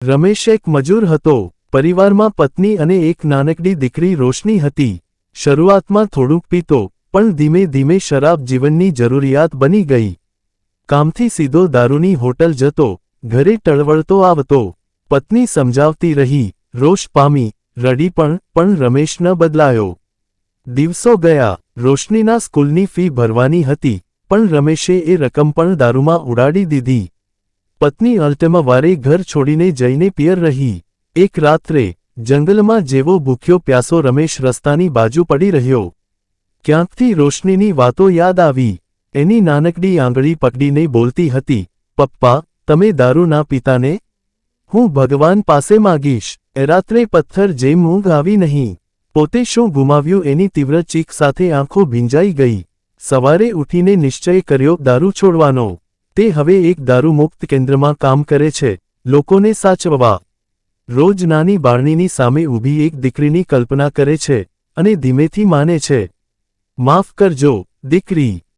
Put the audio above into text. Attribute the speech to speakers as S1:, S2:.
S1: રમેશ એક મજૂર હતો. પરિવારમાં પત્ની અને એક નાનકડી દીકરી રોશની હતી. શરૂઆતમાં થોડુંક પીતો, પણ ધીમે ધીમે શરાબ જીવનની જરૂરિયાત બની ગઈ. કામથી સીધો દારૂની હોટલ જતો, ઘરે ટળવળતો આવતો. પત્ની સમજાવતી રહી, રોષ પામી, રડી પણ રમેશ ન બદલાયો. દિવસો ગયા. રોશનીના સ્કૂલની ફી ભરવાની હતી, પણ રમેશે એ રકમ પણ દારૂમાં ઉડાડી દીધી. પત્ની અલ્ટમવારે ઘર છોડીને જઈને પિયર રહી. એક રાત્રે, જંગલમાં જેવો ભૂખ્યો પ્યાસો રમેશ રસ્તાની બાજુ પડી રહ્યો. ક્યાંકથી રોશનીની વાતો યાદ આવી. એની નાનકડી આંગળી પકડીને બોલતી હતી, પપ્પા, તમે દારૂ ના પીતાને? હું ભગવાન પાસે માગીશ. એ રાત્રે પથ્થર જેમ ઊંઘ આવી નહીં. પોતે શું ગુમાવ્યું એની તીવ્ર ચીખ સાથે આંખો ભીંજાઈ ગઈ. સવારે ઉઠીને નિશ્ચય કર્યો દારૂ છોડવાનો. તે હવે એક દારૂ મુક્ત કેન્દ્રમાં કામ કરે છે, લોકોને સાચવવા. રોજ નાની બાળણીની સામે ઊભી એક દીકરીની કલ્પના કરે છે, અને ધીમેથી માને છે. માફ કરજો, દીકરી.